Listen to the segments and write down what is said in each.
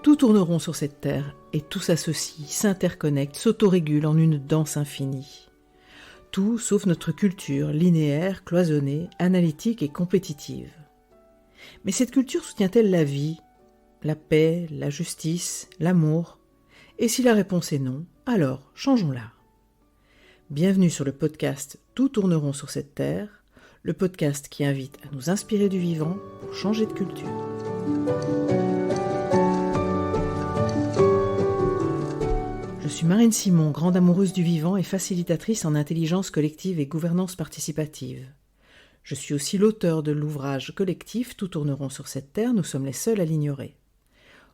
Tout tourne rond sur cette terre et tout s'associe, s'interconnecte, s'autorégule en une danse infinie. Tout sauf notre culture linéaire, cloisonnée, analytique et compétitive. Mais cette culture soutient-elle la vie, la paix, la justice, l'amour ? Et si la réponse est non, alors changeons-la. Bienvenue sur le podcast Tout tourne rond sur cette terre, le podcast qui invite à nous inspirer du vivant pour changer de culture. Je suis Marine Simon, grande amoureuse du vivant et facilitatrice en intelligence collective et gouvernance participative. Je suis aussi l'auteur de l'ouvrage collectif Tout tourne rond sur cette terre, nous sommes les seuls à l'ignorer.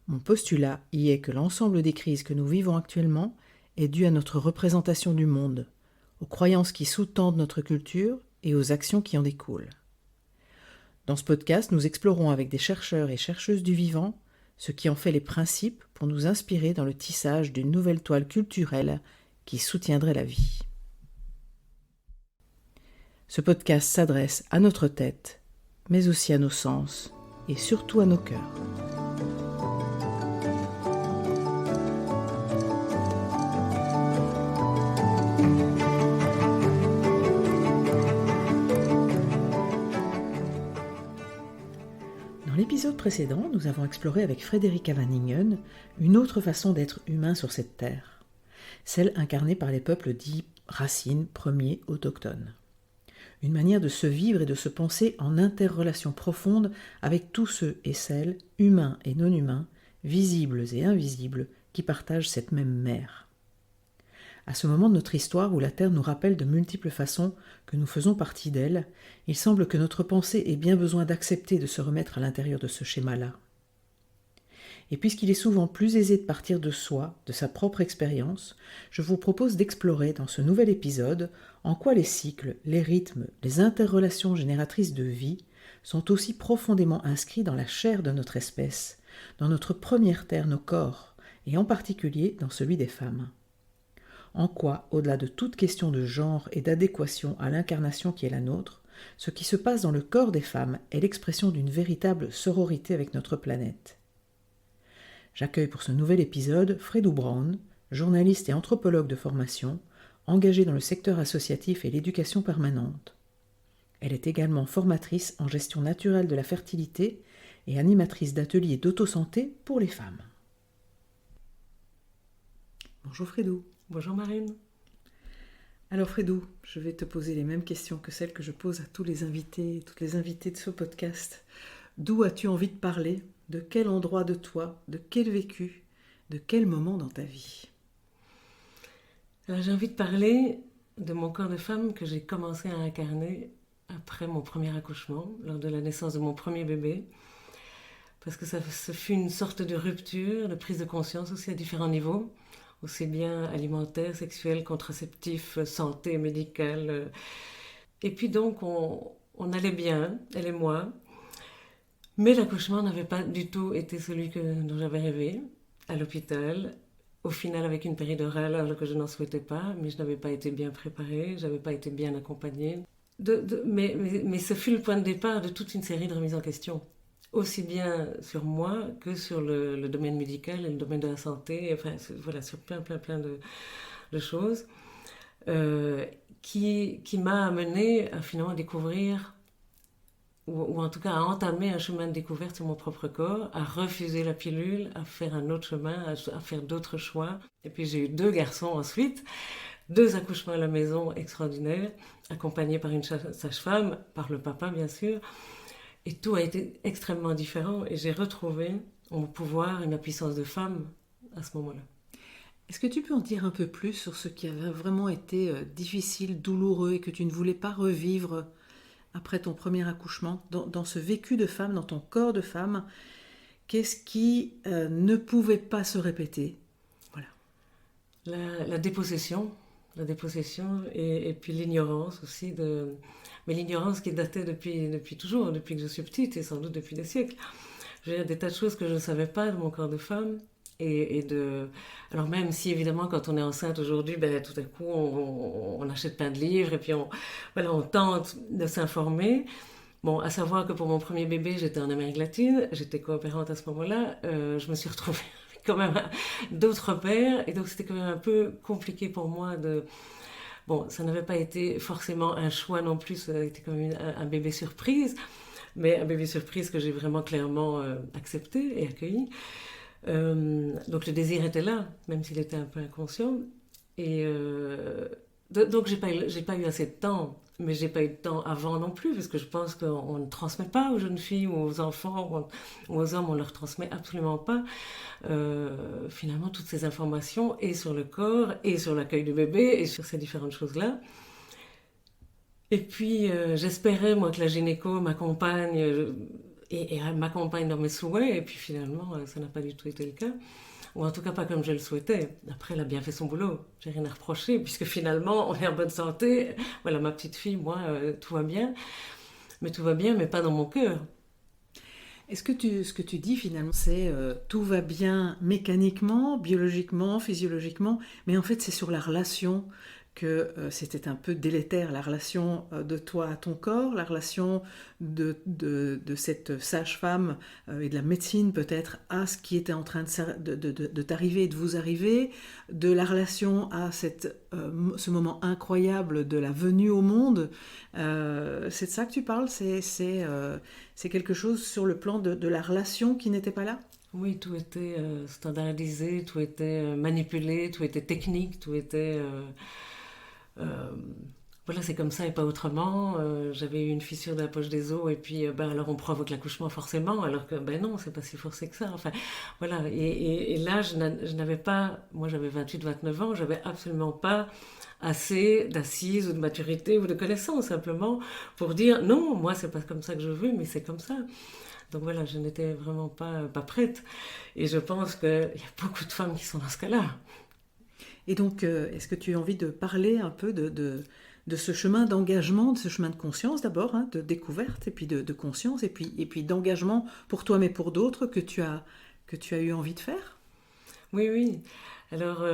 Mon postulat y est que l'ensemble des crises que nous vivons actuellement est dû à notre représentation du monde, aux croyances qui sous-tendent notre culture et aux actions qui en découlent. Dans ce podcast, nous explorons avec des chercheurs et chercheuses du vivant ce qui en fait les principes pour nous inspirer dans le tissage d'une nouvelle toile culturelle qui soutiendrait la vie. Ce podcast s'adresse à notre tête, mais aussi à nos sens et surtout à nos cœurs. Dans l'épisode précédent, nous avons exploré avec Frederica van Ingen une autre façon d'être humain sur cette terre, celle incarnée par les peuples dits racines, premiers, autochtones. Une manière de se vivre et de se penser en interrelation profonde avec tous ceux et celles, humains et non humains, visibles et invisibles, qui partagent cette même mer. À ce moment de notre histoire où la Terre nous rappelle de multiples façons que nous faisons partie d'elle, il semble que notre pensée ait bien besoin d'accepter de se remettre à l'intérieur de ce schéma-là. Et puisqu'il est souvent plus aisé de partir de soi, de sa propre expérience, je vous propose d'explorer dans ce nouvel épisode en quoi les cycles, les rythmes, les interrelations génératrices de vie sont aussi profondément inscrits dans la chair de notre espèce, dans notre première terre, nos corps, et en particulier dans celui des femmes. En quoi, au-delà de toute question de genre et d'adéquation à l'incarnation qui est la nôtre, ce qui se passe dans le corps des femmes est l'expression d'une véritable sororité avec notre planète. J'accueille pour ce nouvel épisode Fredo Braun, journaliste et anthropologue de formation, engagée dans le secteur associatif et l'éducation permanente. Elle est également formatrice en gestion naturelle de la fertilité et animatrice d'ateliers d'autosanté pour les femmes. Bonjour Fredo. Bonjour Marine. Alors Fredo, je vais te poser les mêmes questions que celles que je pose à tous les invités, toutes les invitées de ce podcast. D'où as-tu envie de parler ? De quel endroit de toi ? De quel vécu ? De quel moment dans ta vie ? Alors, j'ai envie de parler de mon corps de femme que j'ai commencé à incarner après mon premier accouchement, lors de la naissance de mon premier bébé. Parce que ce fut une sorte de rupture, de prise de conscience aussi à différents niveaux, aussi bien alimentaire, sexuel, contraceptif, santé, médicale. Et puis donc, on allait bien, elle et moi. Mais l'accouchement n'avait pas du tout été celui dont j'avais rêvé, à l'hôpital, au final avec une péridurale alors que je n'en souhaitais pas, mais je n'avais pas été bien préparée, je n'avais pas été bien accompagnée. Mais ce fut le point de départ de toute une série de remises en question, aussi bien sur moi que sur le domaine médical et le domaine de la santé, enfin voilà, sur plein de choses, qui m'a amenée à finalement découvrir ou en tout cas à entamer un chemin de découverte sur mon propre corps, à refuser la pilule, à faire un autre chemin, à faire d'autres choix. Et puis j'ai eu 2 garçons ensuite, 2 accouchements à la maison extraordinaires, accompagnés par une sage-femme, par le papa bien sûr. Et tout a été extrêmement différent et j'ai retrouvé mon pouvoir et ma puissance de femme à ce moment-là. Est-ce que tu peux en dire un peu plus sur ce qui avait vraiment été difficile, douloureux et que tu ne voulais pas revivre après ton premier accouchement, dans ce vécu de femme, dans ton corps de femme, qu'est-ce qui ne pouvait pas se répéter ? Voilà. La dépossession et puis l'ignorance aussi, mais l'ignorance qui datait depuis toujours, depuis que je suis petite et sans doute depuis des siècles. J'ai des tas de choses que je ne savais pas de mon corps de femme. Alors même si évidemment quand on est enceinte aujourd'hui, tout à coup on achète plein de livres et puis on tente de s'informer. Bon, à savoir que pour mon premier bébé, j'étais en Amérique latine, j'étais coopérante à ce moment-là, je me suis retrouvée avec quand même d'autres pères, et donc c'était quand même un peu compliqué pour moi de... Bon, ça n'avait pas été forcément un choix non plus, ça a été comme un bébé surprise, mais un bébé surprise que j'ai vraiment clairement accepté et accueilli. Donc le désir était là, même s'il était un peu inconscient. Et donc j'ai pas eu assez de temps, mais j'ai pas eu de temps avant non plus, parce que je pense qu'on ne transmet pas aux jeunes filles ou aux enfants ou aux hommes, on leur transmet absolument pas finalement toutes ces informations et sur le corps et sur l'accueil du bébé et sur ces différentes choses-là. Et puis j'espérais moi que la gynéco m'accompagne et m'accompagne dans mes souhaits, et puis finalement ça n'a pas du tout été le cas. Ou en tout cas pas comme je le souhaitais. Après, elle a bien fait son boulot. J'ai rien à reprocher, puisque finalement, on est en bonne santé. Voilà, ma petite fille, moi, tout va bien. Mais tout va bien, mais pas dans mon cœur. Est-ce que ce que tu dis finalement, c'est tout va bien mécaniquement, biologiquement, physiologiquement, mais en fait c'est sur la relation que c'était un peu délétère, la relation de toi à ton corps, la relation de cette sage-femme et de la médecine peut-être à ce qui était en train de t'arriver et de vous arriver, de la relation à ce moment incroyable de la venue au monde. C'est de ça que tu parles, c'est quelque chose sur le plan de la relation qui n'était pas là? Oui, tout était standardisé, tout était manipulé, tout était technique, tout était... euh, voilà, c'est comme ça et pas autrement. J'avais eu une fissure de la poche des os et puis ben, alors on provoque l'accouchement forcément, alors que ben non, c'est pas si forcé que ça. Enfin, voilà. Et là, je n'avais pas, moi j'avais 28, 29 ans, j'avais absolument pas assez d'assises ou de maturité ou de connaissances simplement pour dire non, moi c'est pas comme ça que je veux, mais c'est comme ça. Donc voilà, je n'étais vraiment pas prête. Et je pense qu'il y a beaucoup de femmes qui sont dans ce cas-là. Et donc, est-ce que tu as envie de parler un peu de ce chemin d'engagement, de ce chemin de conscience d'abord, hein, de découverte, et puis de conscience, et puis d'engagement pour toi mais pour d'autres que tu as eu envie de faire? Oui, oui. Alors,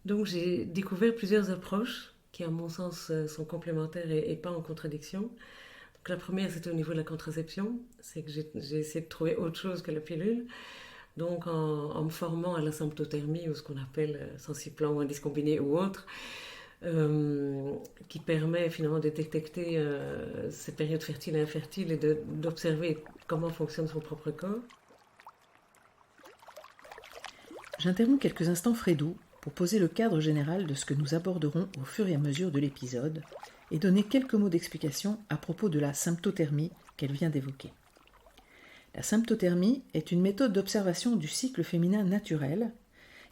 donc j'ai découvert plusieurs approches qui, à mon sens, sont complémentaires et pas en contradiction. Donc, la première, c'était au niveau de la contraception. C'est que j'ai essayé de trouver autre chose que la pilule. Donc, en me formant à la symptothermie, ou ce qu'on appelle sensiplan ou indice combiné ou autre, qui permet finalement de détecter ces périodes fertiles et infertiles et d'observer comment fonctionne son propre corps. J'interromps quelques instants Frédou pour poser le cadre général de ce que nous aborderons au fur et à mesure de l'épisode et donner quelques mots d'explication à propos de la symptothermie qu'elle vient d'évoquer. La symptothermie est une méthode d'observation du cycle féminin naturel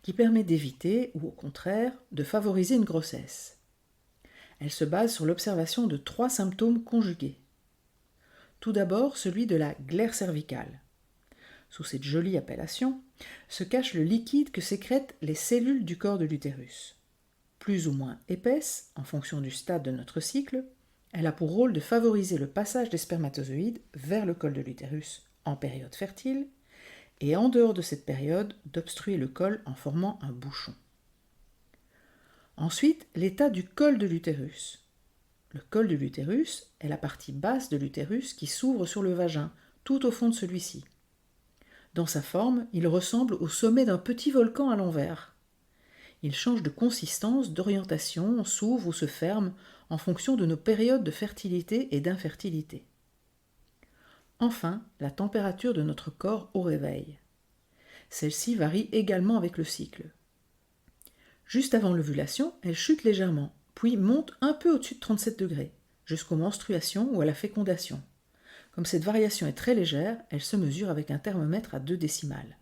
qui permet d'éviter, ou au contraire, de favoriser une grossesse. Elle se base sur l'observation de 3 symptômes conjugués. Tout d'abord, celui de la glaire cervicale. Sous cette jolie appellation se cache le liquide que sécrètent les cellules du corps de l'utérus. Plus ou moins épaisse, en fonction du stade de notre cycle, elle a pour rôle de favoriser le passage des spermatozoïdes vers le col de l'utérus en période fertile, et en dehors de cette période, d'obstruer le col en formant un bouchon. Ensuite, l'état du col de l'utérus. Le col de l'utérus est la partie basse de l'utérus qui s'ouvre sur le vagin, tout au fond de celui-ci. Dans sa forme, il ressemble au sommet d'un petit volcan à l'envers. Il change de consistance, d'orientation, s'ouvre ou se ferme en fonction de nos périodes de fertilité et d'infertilité. Enfin, la température de notre corps au réveil. Celle-ci varie également avec le cycle. Juste avant l'ovulation, elle chute légèrement, puis monte un peu au-dessus de 37 degrés, jusqu'aux menstruations ou à la fécondation. Comme cette variation est très légère, elle se mesure avec un thermomètre à 2 décimales.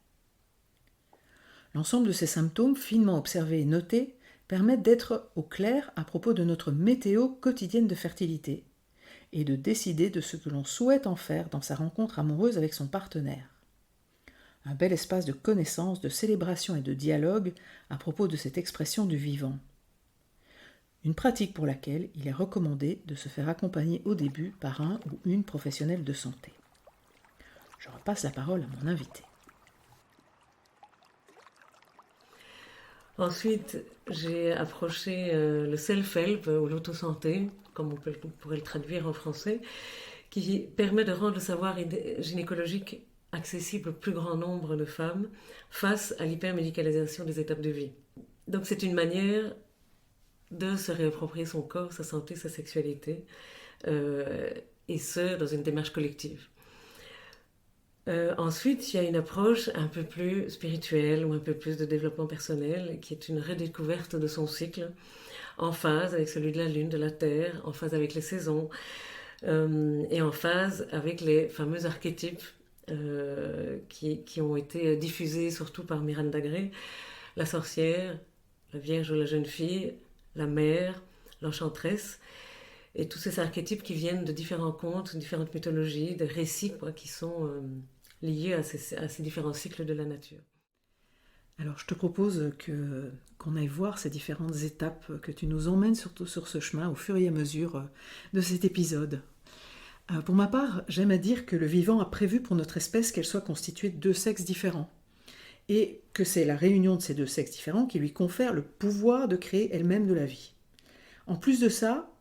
L'ensemble de ces symptômes, finement observés et notés, permettent d'être au clair à propos de notre météo quotidienne de fertilité et de décider de ce que l'on souhaite en faire dans sa rencontre amoureuse avec son partenaire. Un bel espace de connaissance, de célébration et de dialogue à propos de cette expression du vivant. Une pratique pour laquelle il est recommandé de se faire accompagner au début par un ou une professionnelle de santé. Je repasse la parole à mon invité. Ensuite, j'ai approché le self-help ou l'autosanté, comme on pourrait le traduire en français, qui permet de rendre le savoir gynécologique accessible au plus grand nombre de femmes face à l'hypermédicalisation des étapes de vie. Donc c'est une manière de se réapproprier son corps, sa santé, sa sexualité, et ce, dans une démarche collective. Ensuite, il y a une approche un peu plus spirituelle ou un peu plus de développement personnel, qui est une redécouverte de son cycle, en phase avec celui de la Lune, de la Terre, en phase avec les saisons, et en phase avec les fameux archétypes qui ont été diffusés surtout par Miranda Gray, la sorcière, la vierge ou la jeune fille, la mère, l'enchanteresse, et tous ces archétypes qui viennent de différents contes, différentes mythologies, de récits qui sont liés à ces différents cycles de la nature. Alors je te propose qu'on aille voir ces différentes étapes, que tu nous emmènes surtout sur ce chemin au fur et à mesure de cet épisode. Pour ma part, j'aime à dire que le vivant a prévu pour notre espèce qu'elle soit constituée de 2 sexes différents, et que c'est la réunion de ces 2 sexes différents qui lui confère le pouvoir de créer elle-même de la vie. En plus de ça,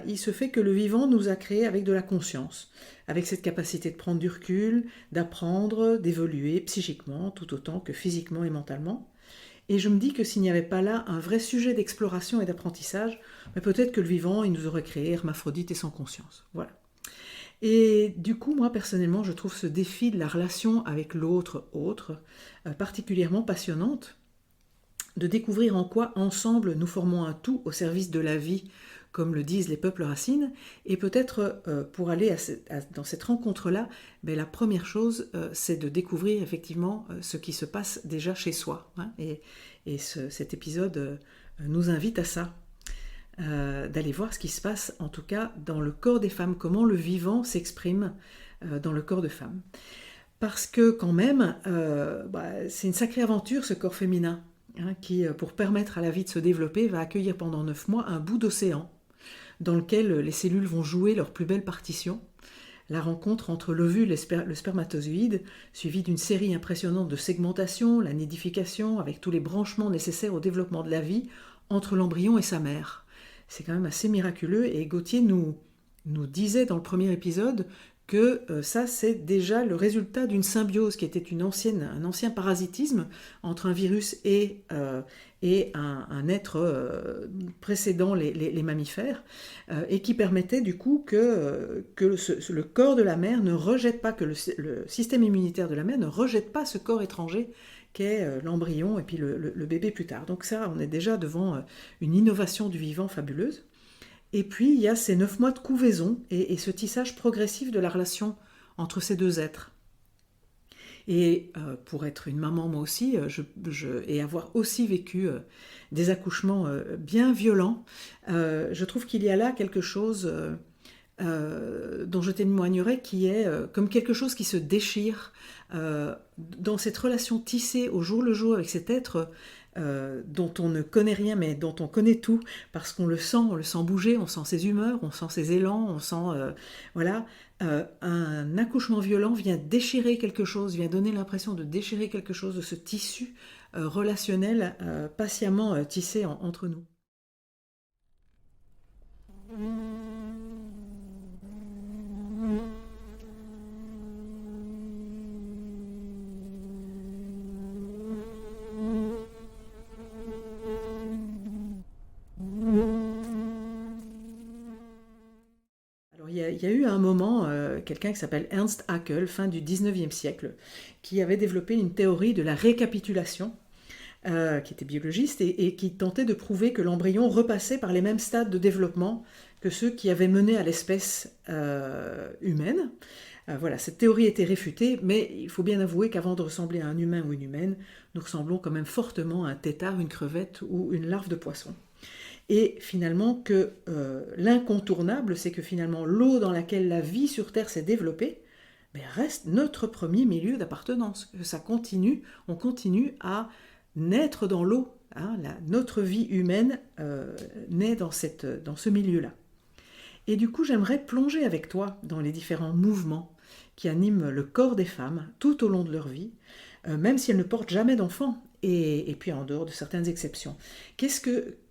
il se fait que le vivant nous a créés avec de la conscience, avec cette capacité de prendre du recul, d'apprendre, d'évoluer psychiquement, tout autant que physiquement et mentalement. Et je me dis que s'il n'y avait pas là un vrai sujet d'exploration et d'apprentissage, peut-être que le vivant, il nous aurait créé hermaphrodite et sans conscience. Voilà. Et du coup, moi, personnellement, je trouve ce défi de la relation avec l'autre particulièrement passionnante, de découvrir en quoi, ensemble, nous formons un tout au service de la vie, comme le disent les peuples racines, et peut-être pour aller dans cette rencontre-là, la première chose, c'est de découvrir effectivement ce qui se passe déjà chez soi. Hein, et cet épisode nous invite à ça. D'aller voir ce qui se passe, en tout cas, dans le corps des femmes, comment le vivant s'exprime dans le corps de femmes. Parce que quand même, c'est une sacrée aventure ce corps féminin, hein, qui, pour permettre à la vie de se développer, va accueillir pendant 9 mois un bout d'océan, dans lequel les cellules vont jouer leur plus belle partition. La rencontre entre l'ovule et le spermatozoïde, suivie d'une série impressionnante de segmentation, la nidification, avec tous les branchements nécessaires au développement de la vie, entre l'embryon et sa mère. C'est quand même assez miraculeux, et Gauthier nous disait dans le premier épisode que ça, c'est déjà le résultat d'une symbiose qui était un ancien parasitisme entre un virus et un être précédant les mammifères, et qui permettait du coup que le corps de la mère ne rejette pas, que le système immunitaire de la mère ne rejette pas ce corps étranger qu'est l'embryon et puis le bébé plus tard. Donc ça, on est déjà devant une innovation du vivant fabuleuse. Et puis, il y a ces 9 mois de couvaison et ce tissage progressif de la relation entre ces 2 êtres. Et pour être une maman, moi aussi, et avoir aussi vécu des accouchements bien violents, je trouve qu'il y a là quelque chose dont je témoignerai, qui est comme quelque chose qui se déchire dans cette relation tissée au jour le jour avec cet être dont on ne connaît rien, mais dont on connaît tout, parce qu'on le sent bouger, on sent ses humeurs, on sent ses élans, on sent... un accouchement violent vient déchirer quelque chose, vient donner l'impression de déchirer quelque chose de ce tissu relationnel patiemment tissé entre nous. Il y a eu à un moment quelqu'un qui s'appelle Ernst Haeckel, fin du 19e siècle, qui avait développé une théorie de la récapitulation, qui était biologiste, et qui tentait de prouver que l'embryon repassait par les mêmes stades de développement que ceux qui avaient mené à l'espèce humaine. Voilà, cette théorie était réfutée, mais il faut bien avouer qu'avant de ressembler à un humain ou une humaine, nous ressemblons quand même fortement à un tétard, une crevette ou une larve de poisson. Et finalement que l'incontournable, c'est que finalement l'eau dans laquelle la vie sur Terre s'est développée reste notre premier milieu d'appartenance. Ça continue, on continue à naître dans l'eau. Hein, notre vie humaine naît dans ce milieu-là. Et du coup, j'aimerais plonger avec toi dans les différents mouvements qui animent le corps des femmes tout au long de leur vie, même si elles ne portent jamais d'enfants, et puis en dehors de certaines exceptions.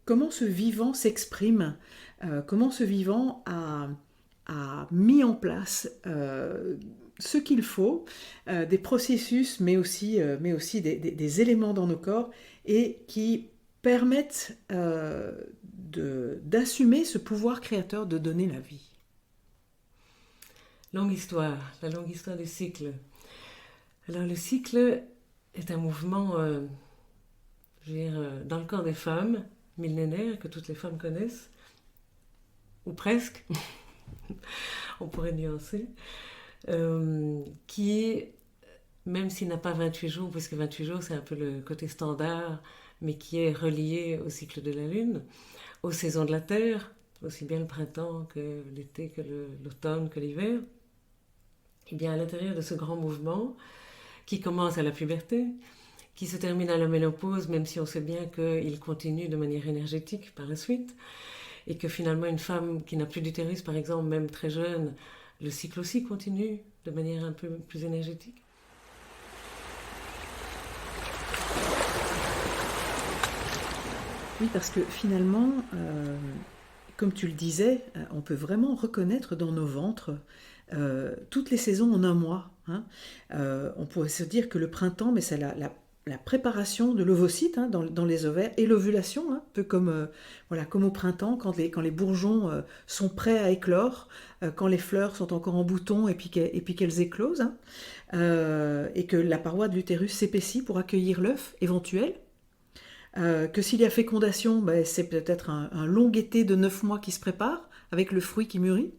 Comment ce vivant s'exprime, comment ce vivant a a mis en place ce qu'il faut, des processus, mais aussi des éléments dans nos corps, et qui permettent d'assumer ce pouvoir créateur de donner la vie. Longue histoire, la longue histoire du cycle. Alors le cycle est un mouvement, dans le corps des femmes, millénaire, que toutes les femmes connaissent, ou presque, on pourrait nuancer, qui, même s'il n'a pas 28 jours, puisque 28 jours c'est un peu le côté standard, mais qui est relié au cycle de la Lune, aux saisons de la Terre, aussi bien le printemps que l'été, que l'automne, que l'hiver, et bien à l'intérieur de ce grand mouvement, qui commence à la puberté, qui se termine à la ménopause, même si on sait bien qu'il continue de manière énergétique par la suite, et que finalement une femme qui n'a plus d'utérus, par exemple, même très jeune, le cycle aussi continue de manière un peu plus énergétique. Oui, parce que finalement, comme tu le disais, on peut vraiment reconnaître dans nos ventres toutes les saisons en un mois. Hein. On pourrait se dire que le printemps, mais c'est la préparation de l'ovocyte dans les ovaires et l'ovulation, un peu comme au printemps, quand les bourgeons sont prêts à éclore, quand les fleurs sont encore en bouton et puis qu'elles éclosent, et que la paroi de l'utérus s'épaissit pour accueillir l'œuf éventuel. Que s'il y a fécondation, c'est peut-être un long été de 9 mois qui se prépare, avec le fruit qui mûrit.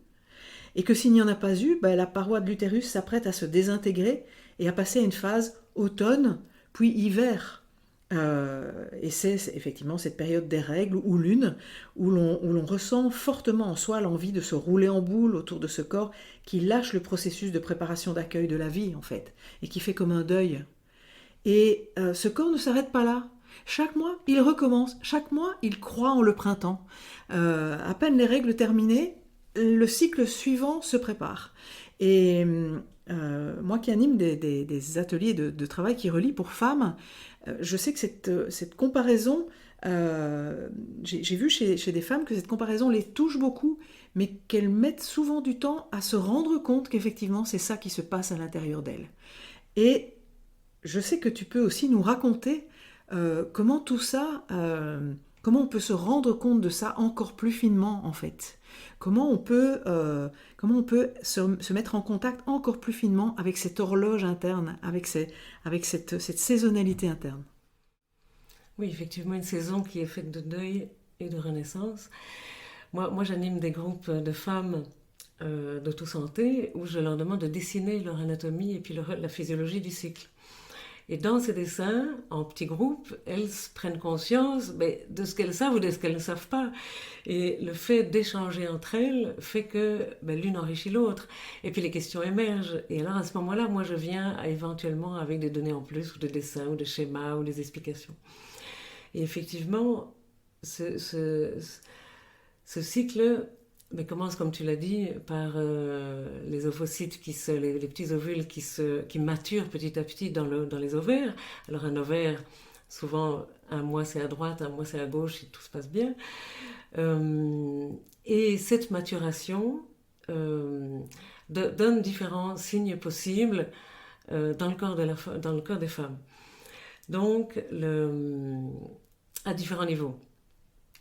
Et que s'il n'y en a pas eu, la paroi de l'utérus s'apprête à se désintégrer et à passer à une phase automne, puis hiver. Et c'est effectivement cette période des règles ou lune, où l'on ressent fortement en soi l'envie de se rouler en boule autour de ce corps qui lâche le processus de préparation d'accueil de la vie, en fait, et qui fait comme un deuil. Et ce corps ne s'arrête pas là. Chaque mois, il recommence. Chaque mois, il croit en le printemps. À peine les règles terminées, le cycle suivant se prépare. Et moi qui anime des ateliers de travail qui relient pour femmes, je sais que cette comparaison, j'ai vu chez des femmes que cette comparaison les touche beaucoup, mais qu'elles mettent souvent du temps à se rendre compte qu'effectivement c'est ça qui se passe à l'intérieur d'elles. Et je sais que tu peux aussi nous raconter comment tout ça, comment on peut se rendre compte de ça encore plus finement en fait. Comment on peut se mettre en contact encore plus finement avec cette horloge interne, avec cette saisonnalité interne. Oui, effectivement, une saison qui est faite de deuil et de renaissance. Moi j'anime des groupes de femmes d'autosanté où je leur demande de dessiner leur anatomie et puis la physiologie du cycle. Et dans ces dessins, en petits groupes, elles prennent conscience de ce qu'elles savent ou de ce qu'elles ne savent pas. Et le fait d'échanger entre elles fait que l'une enrichit l'autre. Et puis les questions émergent. Et alors à ce moment-là, moi je viens éventuellement avec des données en plus, ou des dessins, ou des schémas, ou des explications. Et effectivement, ce cycle commence, comme tu l'as dit, par les ovocytes, les petits ovules qui maturent petit à petit dans les ovaires. Alors un ovaire, souvent, un mois c'est à droite, un mois c'est à gauche, et tout se passe bien. Et cette maturation donne différents signes possibles dans le corps des femmes. Donc, à différents niveaux.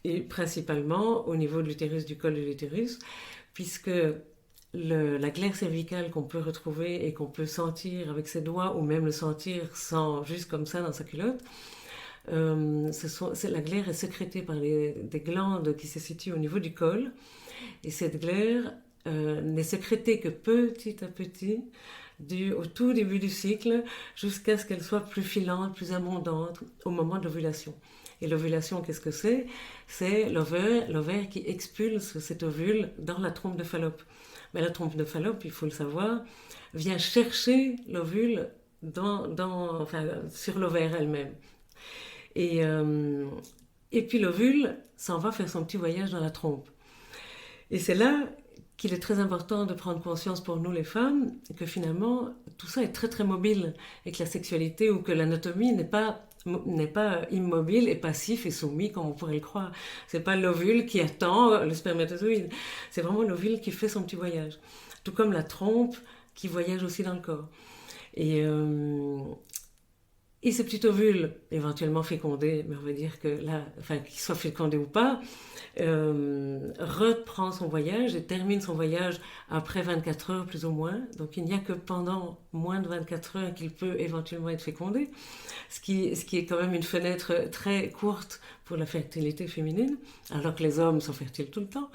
Et principalement au niveau de l'utérus, du col de l'utérus, puisque la glaire cervicale qu'on peut retrouver et qu'on peut sentir avec ses doigts, ou même le sentir juste comme ça dans sa culotte, la glaire est sécrétée par des glandes qui se situent au niveau du col, et cette glaire n'est sécrétée que petit à petit, au tout début du cycle, jusqu'à ce qu'elle soit plus filante, plus abondante au moment de l'ovulation. Et l'ovulation, qu'est-ce que c'est ? C'est l'ovaire qui expulse cet ovule dans la trompe de Fallope. Mais la trompe de Fallope, il faut le savoir, vient chercher l'ovule sur l'ovaire elle-même. Et puis l'ovule s'en va faire son petit voyage dans la trompe. Et c'est là qu'il est très important de prendre conscience pour nous les femmes que finalement tout ça est très très mobile et que la sexualité ou que l'anatomie n'est pas n'est pas immobile et passif et soumis comme on pourrait le croire. C'est pas l'ovule qui attend le spermatozoïde. C'est vraiment l'ovule qui fait son petit voyage. Tout comme la trompe qui voyage aussi dans le corps. Et, euh, et ce petit ovule, éventuellement fécondé, mais on va dire que là, enfin, qu'il soit fécondé ou pas, reprend son voyage et termine son voyage après 24 heures plus ou moins. Donc il n'y a que pendant moins de 24 heures qu'il peut éventuellement être fécondé, ce qui est quand même une fenêtre très courte pour la fertilité féminine, alors que les hommes sont fertiles tout le temps.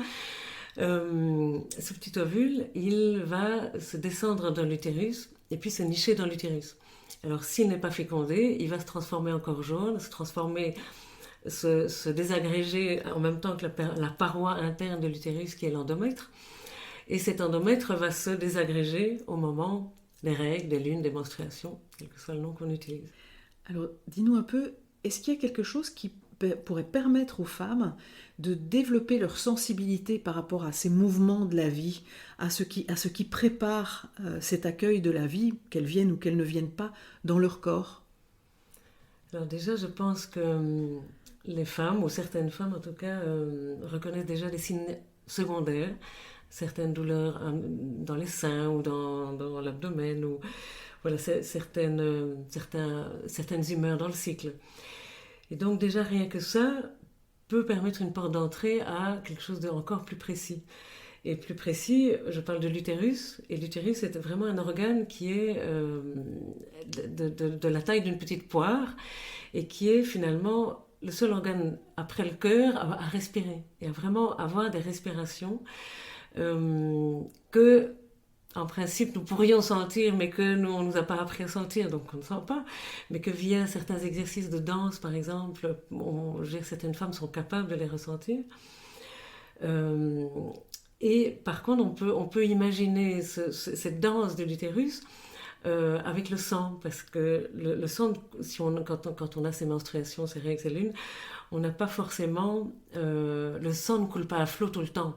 Ce petit ovule, il va se descendre dans l'utérus et puis se nicher dans l'utérus. Alors s'il n'est pas fécondé, il va se transformer en corps jaune, se désagréger en même temps que la paroi interne de l'utérus qui est l'endomètre. Et cet endomètre va se désagréger au moment des règles, des lunes, des menstruations, quel que soit le nom qu'on utilise. Alors, dis-nous un peu, est-ce qu'il y a quelque chose qui pourrait permettre aux femmes de développer leur sensibilité par rapport à ces mouvements de la vie, à ce qui prépare cet accueil de la vie, qu'elles viennent ou qu'elles ne viennent pas, dans leur corps? Alors déjà, je pense que les femmes, ou certaines femmes en tout cas, reconnaissent déjà des signes secondaires, certaines douleurs dans les seins ou dans l'abdomen, ou voilà, certaines humeurs dans le cycle. Et donc déjà rien que ça peut permettre une porte d'entrée à quelque chose d'encore plus précis. Et plus précis, je parle de l'utérus, et l'utérus est vraiment un organe qui est de la taille d'une petite poire, et qui est finalement le seul organe après le cœur à respirer, et à vraiment avoir des respirations que en principe, nous pourrions sentir, mais que nous, on ne nous a pas appris à sentir, donc on ne sent pas, mais que via certains exercices de danse, par exemple, certaines femmes sont capables de les ressentir. Et par contre, on peut imaginer cette danse de l'utérus avec le sang, parce que le sang, quand on a ces menstruations, ces règles, ces lunes, on n'a pas forcément... le sang ne coule pas à flot tout le temps.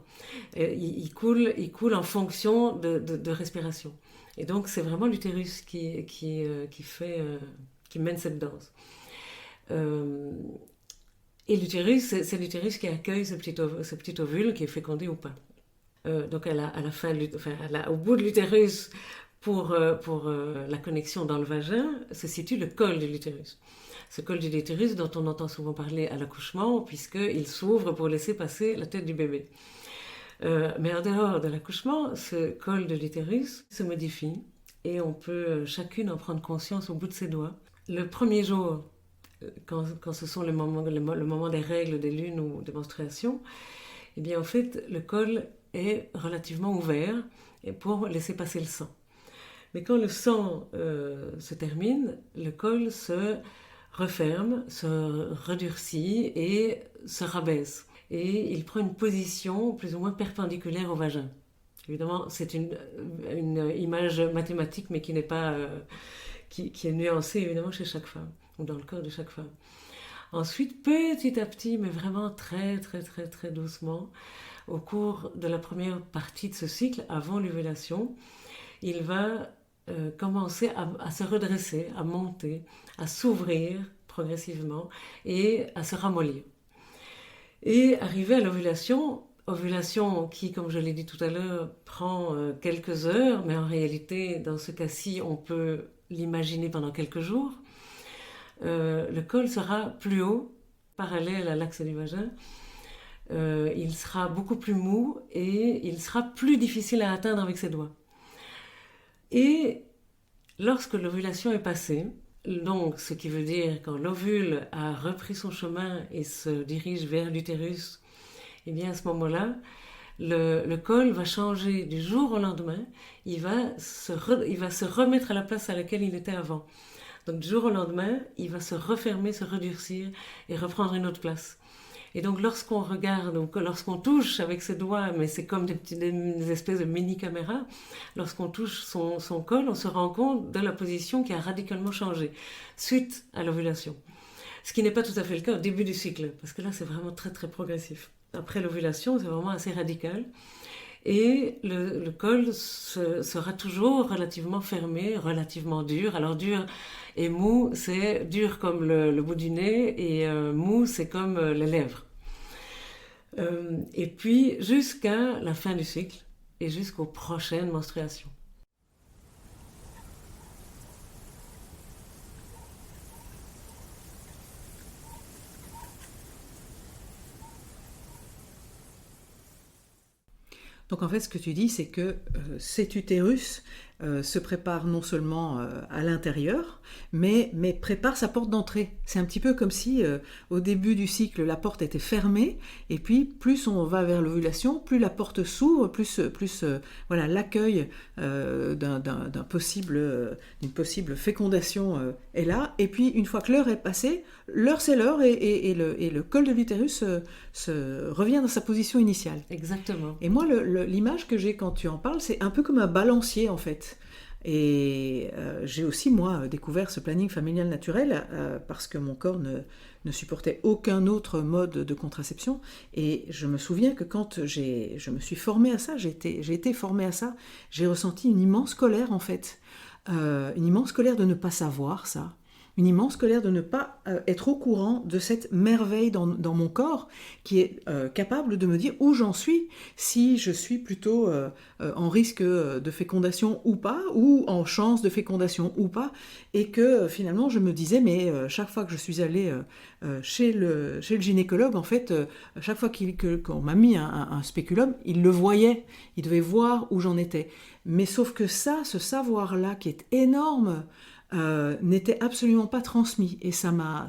Il coule en fonction de respiration. Et donc, c'est vraiment l'utérus qui mène cette danse. Et l'utérus, c'est l'utérus qui accueille ce petit ovule qui est fécondé ou pas. Donc, au bout de l'utérus, pour la connexion dans le vagin, se situe le col de l'utérus. Ce col de l'utérus dont on entend souvent parler à l'accouchement, puisqu'il s'ouvre pour laisser passer la tête du bébé. Mais en dehors de l'accouchement, ce col de l'utérus se modifie et on peut chacune en prendre conscience au bout de ses doigts. Le premier jour, quand ce sont le moment des règles, des lunes ou des menstruations, eh bien en fait le col est relativement ouvert pour laisser passer le sang. Mais quand le sang se termine, le col se referme, se redurcit et se rabaisse. Et il prend une position plus ou moins perpendiculaire au vagin. Évidemment, c'est une image mathématique, mais qui n'est pas, qui est nuancée évidemment chez chaque femme, ou dans le corps de chaque femme. Ensuite, petit à petit, mais vraiment très très très très doucement, au cours de la première partie de ce cycle, avant l'ovulation, il va commencer à se redresser, à monter, à s'ouvrir progressivement et à se ramollir. Et arriver à l'ovulation, ovulation qui, comme je l'ai dit tout à l'heure, prend quelques heures, mais en réalité, dans ce cas-ci, on peut l'imaginer pendant quelques jours. Le col sera plus haut, parallèle à l'axe du vagin. Il sera beaucoup plus mou et il sera plus difficile à atteindre avec ses doigts. Et lorsque l'ovulation est passée, donc ce qui veut dire quand l'ovule a repris son chemin et se dirige vers l'utérus, et bien à ce moment-là, le col va changer du jour au lendemain, il va se remettre à la place à laquelle il était avant. Donc du jour au lendemain, il va se refermer, se redurcir et reprendre une autre place. Et donc lorsqu'on regarde, ou lorsqu'on touche avec ses doigts, mais c'est comme des espèces de mini-caméras, lorsqu'on touche son col, on se rend compte de la position qui a radicalement changé suite à l'ovulation. Ce qui n'est pas tout à fait le cas au début du cycle, parce que là c'est vraiment très très progressif. Après l'ovulation, c'est vraiment assez radical. Et le col sera toujours relativement fermé, relativement dur. Alors dur et mou, c'est dur comme le bout du nez et mou, c'est comme les lèvres. Et puis jusqu'à la fin du cycle et jusqu'aux prochaines menstruations. Donc en fait, ce que tu dis, c'est que cet utérus se prépare non seulement à l'intérieur, mais prépare sa porte d'entrée. C'est un petit peu comme si au début du cycle, la porte était fermée, et puis plus on va vers l'ovulation, plus la porte s'ouvre, plus voilà, l'accueil d'une possible fécondation est là. Et puis une fois que l'heure est passée, l'heure c'est l'heure, et le col de l'utérus se revient dans sa position initiale. Exactement. Et moi, l'image que j'ai quand tu en parles, c'est un peu comme un balancier en fait. Et j'ai aussi, moi, découvert ce planning familial naturel parce que mon corps ne supportait aucun autre mode de contraception. Et je me souviens que quand je me suis formée à ça, j'ai été formée à ça, j'ai ressenti une immense colère en fait. Une immense colère de ne pas savoir ça. Une immense colère de ne pas être au courant de cette merveille dans mon corps qui est capable de me dire où j'en suis, si je suis plutôt en risque de fécondation ou pas, ou en chance de fécondation ou pas, et que finalement je me disais, mais chaque fois que je suis allée chez le gynécologue, en fait, chaque fois qu'on m'a mis un spéculum, il le voyait, il devait voir où j'en étais. Mais sauf que ce savoir-là qui est énorme, n'était absolument pas transmis, et ça m'a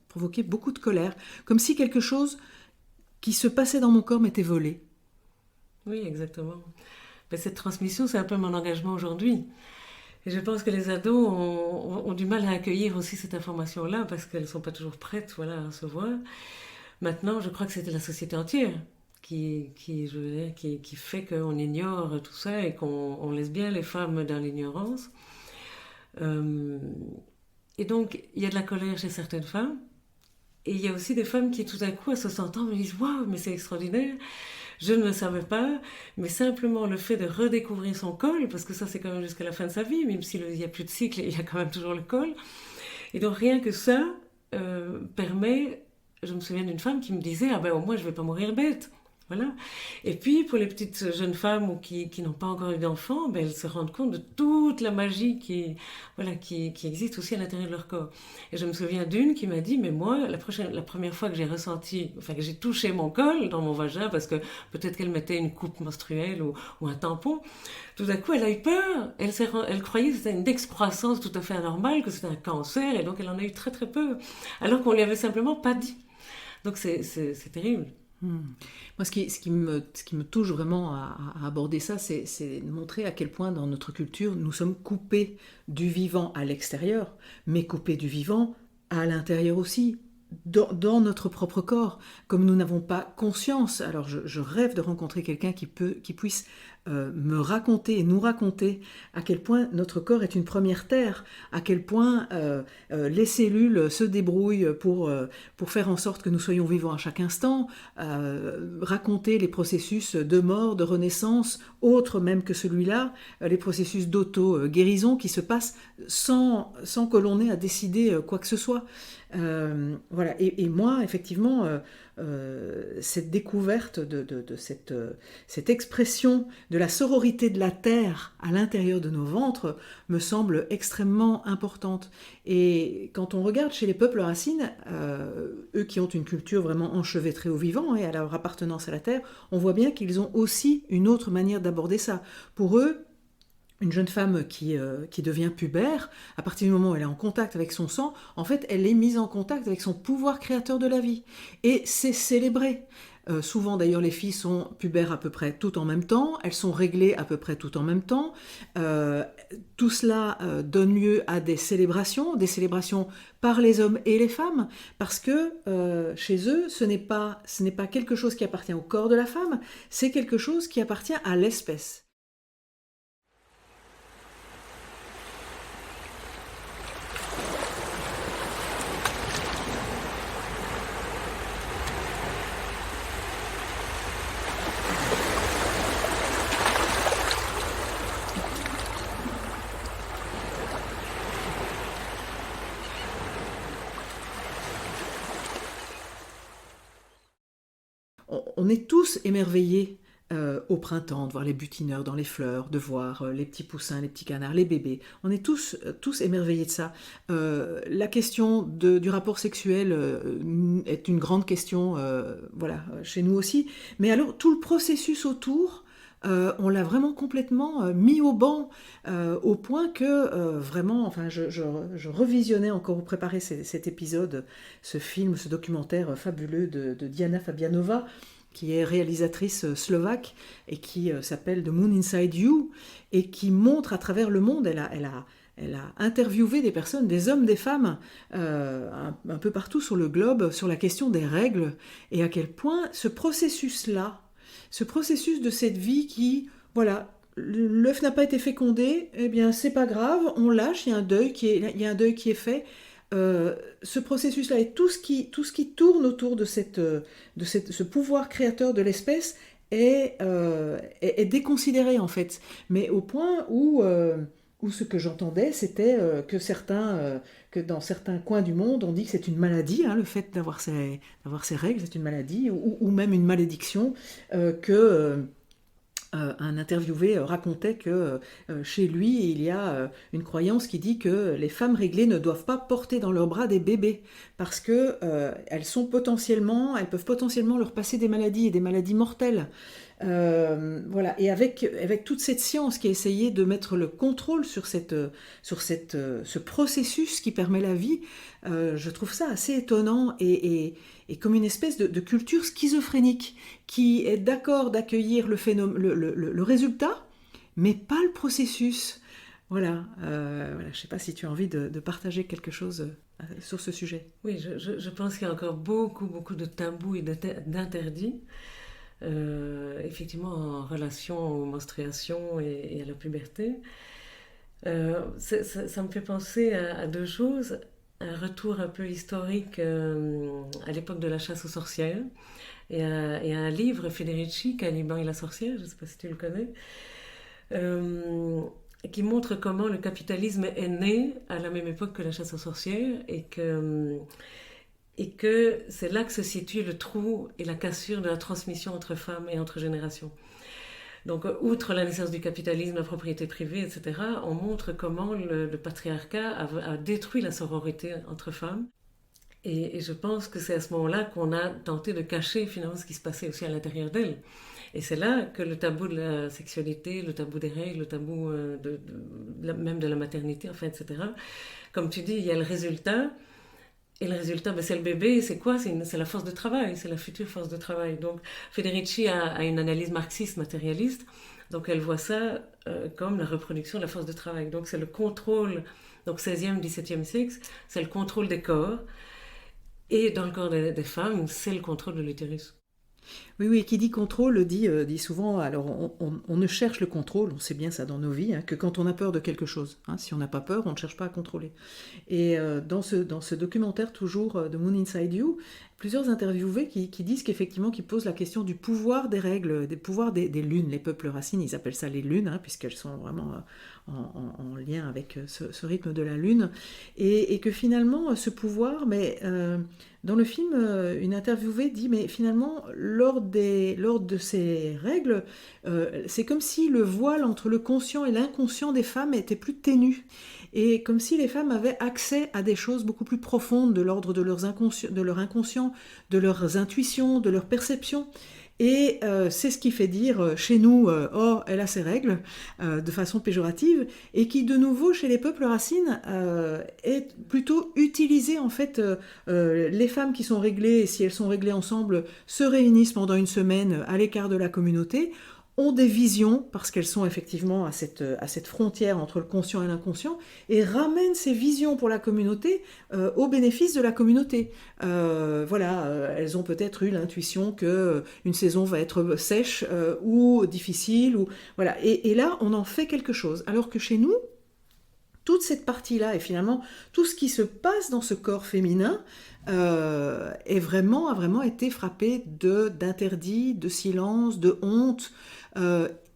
provoqué beaucoup de colère, comme si quelque chose qui se passait dans mon corps m'était volé. Oui, exactement. Mais cette transmission, c'est un peu mon engagement aujourd'hui. Et je pense que les ados ont du mal à accueillir aussi cette information-là parce qu'elles ne sont pas toujours prêtes, voilà, à recevoir. Maintenant, je crois que c'était la société entière qui fait qu'on ignore tout ça et qu'on laisse bien les femmes dans l'ignorance. Et donc, il y a de la colère chez certaines femmes. Et il y a aussi des femmes qui, tout à coup, à se sentant, me disent « Waouh, mais c'est extraordinaire, je ne le savais pas ». Mais simplement le fait de redécouvrir son col, parce que ça, c'est quand même jusqu'à la fin de sa vie, même s'il n'y a plus de cycle, il y a quand même toujours le col. Et donc, rien que ça permet... Je me souviens d'une femme qui me disait « Ah ben, au moins, je ne vais pas mourir bête ». Voilà. Et puis, pour les petites jeunes femmes qui n'ont pas encore eu d'enfants, ben, elles se rendent compte de toute la magie qui existe aussi à l'intérieur de leur corps. Et je me souviens d'une qui m'a dit, mais moi, la première fois que j'ai ressenti, enfin que j'ai touché mon col dans mon vagin, parce que peut-être qu'elle mettait une coupe menstruelle ou un tampon, tout à coup, elle a eu peur. Elle croyait que c'était une excroissance tout à fait anormale, que c'était un cancer, et donc elle en a eu très très peur, alors qu'on lui avait simplement pas dit. Donc c'est terrible. Moi, ce qui me touche vraiment à aborder ça, c'est de montrer à quel point dans notre culture, nous sommes coupés du vivant à l'extérieur, mais coupés du vivant à l'intérieur aussi, dans notre propre corps. Comme nous n'avons pas conscience, alors je rêve de rencontrer quelqu'un qui puisse me raconter et nous raconter à quel point notre corps est une première terre, à quel point les cellules se débrouillent pour faire en sorte que nous soyons vivants à chaque instant, raconter les processus de mort, de renaissance, autres même que celui-là, les processus d'auto-guérison qui se passent sans que l'on ait à décider quoi que ce soit. Voilà. Et moi, effectivement, cette découverte de cette expression de la sororité de la terre à l'intérieur de nos ventres me semble extrêmement importante. Et quand on regarde chez les peuples racines, eux qui ont une culture vraiment enchevêtrée au vivant et à leur appartenance à la terre, on voit bien qu'ils ont aussi une autre manière d'aborder ça. Pour eux, une jeune femme qui devient pubère, à partir du moment où elle est en contact avec son sang, en fait, elle est mise en contact avec son pouvoir créateur de la vie. Et c'est célébré. Souvent, d'ailleurs, les filles sont pubères à peu près tout en même temps, elles sont réglées à peu près tout en même temps. Tout cela donne lieu à des célébrations par les hommes et les femmes, parce que chez eux, ce n'est pas quelque chose qui appartient au corps de la femme, c'est quelque chose qui appartient à l'espèce. on est tous émerveillés au printemps, de voir les butineurs dans les fleurs, de voir les petits poussins, les petits canards, les bébés. On est tous émerveillés de ça. La question du rapport sexuel est une grande question, voilà, chez nous aussi. Mais alors, tout le processus autour, on l'a vraiment complètement mis au banc, au point que vraiment, enfin, je revisionnais encore pour préparer cet épisode, ce film, ce documentaire fabuleux de Diana Fabianova, qui est réalisatrice slovaque et qui s'appelle The Moon Inside You et qui montre à travers le monde, elle a interviewé des personnes, des hommes, des femmes, un peu partout sur le globe, sur la question des règles et à quel point ce processus-là, ce processus de cette vie qui, voilà, l'œuf n'a pas été fécondé, eh bien c'est pas grave, on lâche, il y a un deuil il y a un deuil qui est fait. Ce processus-là et tout ce qui tourne autour de ce pouvoir créateur de l'espèce est déconsidéré en fait. Mais au point où ce que j'entendais, c'était que dans certains coins du monde, on dit que c'est une maladie, hein, le fait d'avoir ces règles, c'est une maladie, ou même une malédiction, que un interviewé racontait que chez lui, il y a une croyance qui dit que les femmes réglées ne doivent pas porter dans leurs bras des bébés parce que elles peuvent potentiellement leur passer des maladies et des maladies mortelles. Voilà. Et avec toute cette science qui a essayé de mettre le contrôle sur ce processus qui permet la vie, je trouve ça assez étonnant et comme une espèce de culture schizophrénique qui est d'accord d'accueillir le résultat, mais pas le processus. Voilà, voilà. Je ne sais pas si tu as envie de partager quelque chose sur ce sujet. Oui, je pense qu'il y a encore beaucoup, beaucoup de tabous et d'interdits. Effectivement, en relation aux menstruations et à la puberté. Ça me fait penser à deux choses. Un retour un peu historique à l'époque de la chasse aux sorcières et à un livre, Federici, Caliban et la sorcière, je ne sais pas si tu le connais, qui montre comment le capitalisme est né à la même époque que la chasse aux sorcières et que c'est là que se situe le trou et la cassure de la transmission entre femmes et entre générations. Donc, outre la naissance du capitalisme, la propriété privée, etc., on montre comment le patriarcat a détruit la sororité entre femmes. Et je pense que c'est à ce moment-là qu'on a tenté de cacher finalement ce qui se passait aussi à l'intérieur d'elle. Et c'est là que le tabou de la sexualité, le tabou des règles, le tabou même de la maternité, enfin, etc. Comme tu dis, il y a le résultat. Et le résultat, c'est le bébé, c'est quoi? C'est la force de travail, c'est la future force de travail. Donc Federici a une analyse marxiste matérialiste, donc elle voit ça comme la reproduction de la force de travail. Donc c'est le contrôle, donc 16e, 17e siècle, c'est le contrôle des corps, et dans le corps des femmes, c'est le contrôle de l'utérus. Oui, oui, qui dit contrôle dit souvent, alors on ne cherche le contrôle, on sait bien ça dans nos vies, hein, que quand on a peur de quelque chose. Hein. Si on n'a pas peur, on ne cherche pas à contrôler. Et dans ce documentaire toujours de Moon Inside You, plusieurs interviewés qui disent qu'effectivement, qui posent la question du pouvoir des règles, des pouvoirs des lunes. Les peuples racines, ils appellent ça les lunes, hein, puisqu'elles sont vraiment en lien avec ce rythme de la lune. Et que finalement, ce pouvoir, mais dans le film, une interviewée dit, mais finalement, lors de ces règles, c'est comme si le voile entre le conscient et l'inconscient des femmes était plus ténu. Et comme si les femmes avaient accès à des choses beaucoup plus profondes de l'ordre de leur inconscient, de leurs intuitions, de leurs perceptions. Et c'est ce qui fait dire chez nous, oh, elle a ses règles, de façon péjorative, et qui de nouveau chez les peuples racines est plutôt utilisé en fait. Les femmes qui sont réglées, si elles sont réglées ensemble, se réunissent pendant une semaine à l'écart de la communauté, ont des visions, parce qu'elles sont effectivement à cette frontière entre le conscient et l'inconscient, et ramènent ces visions pour la communauté au bénéfice de la communauté. Voilà, elles ont peut-être eu l'intuition qu'une saison va être sèche ou difficile, voilà. Et là, on en fait quelque chose. Alors que chez nous, toute cette partie-là, et finalement, tout ce qui se passe dans ce corps féminin, a vraiment été frappé d'interdits, de silence, de honte.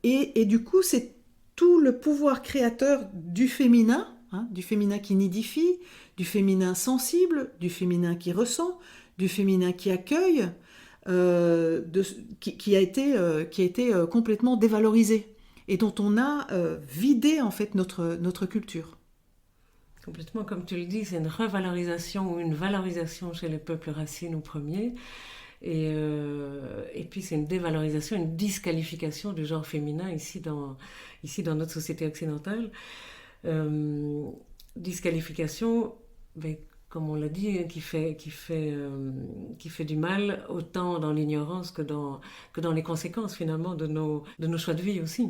Et du coup, c'est tout le pouvoir créateur du féminin qui nidifie, du féminin sensible, du féminin qui ressent, du féminin qui accueille, qui a été complètement dévalorisée et dont on a vidé en fait notre culture. Complètement, comme tu le dis, c'est une revalorisation ou une valorisation chez les peuples racines au premier. Et puis c'est une dévalorisation, une disqualification du genre féminin ici dans notre société occidentale. Disqualification, ben, comme on l'a dit, qui fait du mal autant dans l'ignorance que dans les conséquences finalement de nos choix de vie aussi.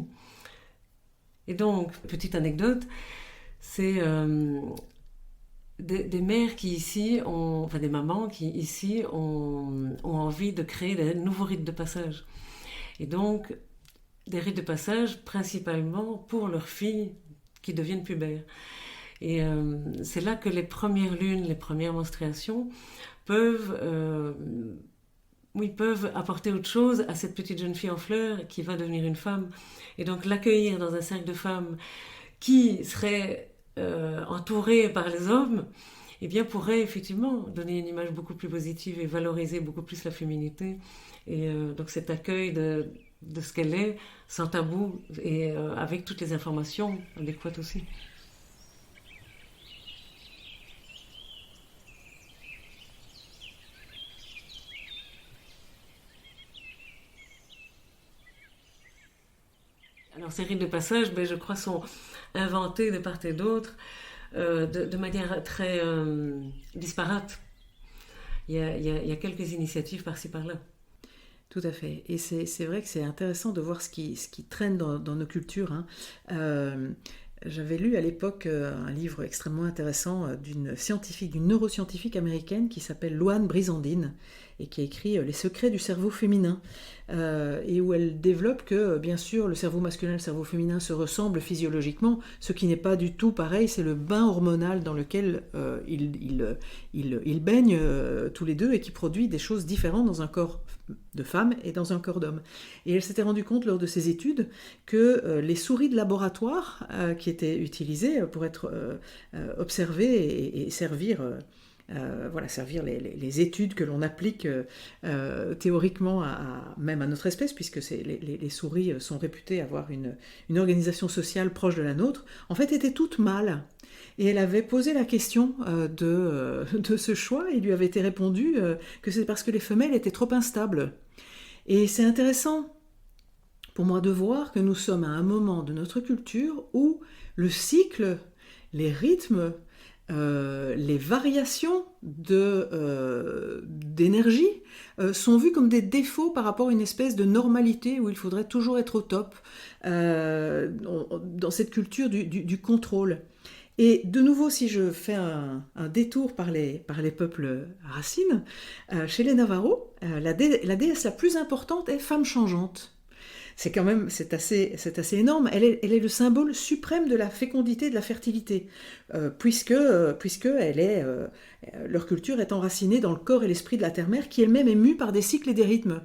Et donc, petite anecdote, c'est des mères qui ici enfin des mamans qui ici ont envie de créer des nouveaux rites de passage. Et donc, des rites de passage principalement pour leurs filles qui deviennent pubères. Et c'est là que les premières lunes, les premières menstruations peuvent apporter autre chose à cette petite jeune fille en fleurs qui va devenir une femme. Et donc l'accueillir dans un cercle de femmes qui seraient entourées par les hommes, eh bien pourrait effectivement donner une image beaucoup plus positive et valoriser beaucoup plus la féminité. Et donc cet accueil de ce qu'elle est, sans tabou et avec toutes les informations adéquates aussi. Alors ces rites de passage, ben, je crois, sont inventés de part et d'autre de manière très disparate. Il y a quelques initiatives par-ci par-là. Tout à fait. Et c'est vrai que c'est intéressant de voir ce qui traîne dans nos cultures, hein. J'avais lu à l'époque un livre extrêmement intéressant d'une neuroscientifique américaine qui s'appelle Louane Brizandine et qui a écrit Les secrets du cerveau féminin, et où elle développe que bien sûr le cerveau masculin et le cerveau féminin se ressemblent physiologiquement. Ce qui n'est pas du tout pareil, c'est le bain hormonal dans lequel ils baignent tous les deux et qui produit des choses différentes dans un corps de femme et dans un corps d'homme. Et elle s'était rendue compte lors de ses études que les souris de laboratoire qui étaient utilisées pour être observées et servir les études que l'on applique théoriquement même à notre espèce, puisque les souris sont réputées avoir une organisation sociale proche de la nôtre, en fait étaient toutes mâles. Et elle avait posé la question de ce choix, et il lui avait été répondu que c'est parce que les femelles étaient trop instables. Et c'est intéressant pour moi de voir que nous sommes à un moment de notre culture où le cycle, les rythmes, les variations d'énergie sont vues comme des défauts par rapport à une espèce de normalité où il faudrait toujours être au top dans cette culture du contrôle. Et de nouveau, si je fais un détour par les peuples racines, chez les Navarros, la déesse la plus importante est femme changeante. C'est assez énorme. Elle est le symbole suprême de la fécondité et de la fertilité, puisque leur culture est enracinée dans le corps et l'esprit de la terre-mère, qui elle-même est mue par des cycles et des rythmes.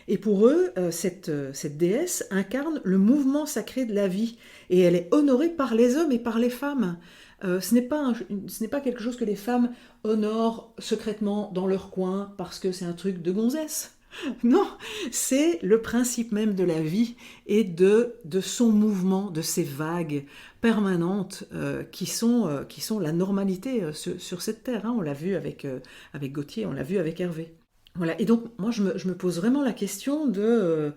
Et pour eux, cette déesse incarne le mouvement sacré de la vie, et elle est honorée par les hommes et par les femmes. Ce n'est pas quelque chose que les femmes honorent secrètement dans leur coin parce que c'est un truc de gonzesse. Non, c'est le principe même de la vie et de son mouvement, de ces vagues permanentes qui sont la normalité sur cette terre, hein. On l'a vu avec Gauthier, on l'a vu avec Hervé. Voilà. Et donc moi je me pose vraiment la question de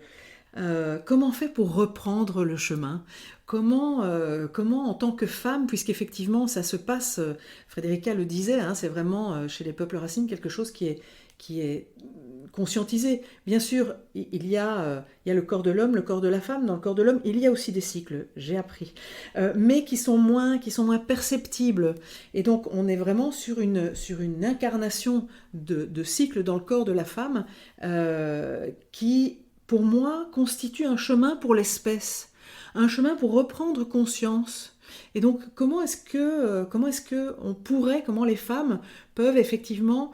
comment on fait pour reprendre le chemin, comment en tant que femme, puisqu'effectivement ça se passe, Frédérica le disait, hein, c'est vraiment chez les peuples racines quelque chose qui est conscientisé. Bien sûr, il y a le corps de l'homme, le corps de la femme. Dans le corps de l'homme, il y a aussi des cycles, j'ai appris, mais qui sont moins perceptibles. Et donc, on est vraiment sur une incarnation de cycles dans le corps de la femme qui, pour moi, constitue un chemin pour l'espèce, un chemin pour reprendre conscience. Et donc, comment les femmes peuvent effectivement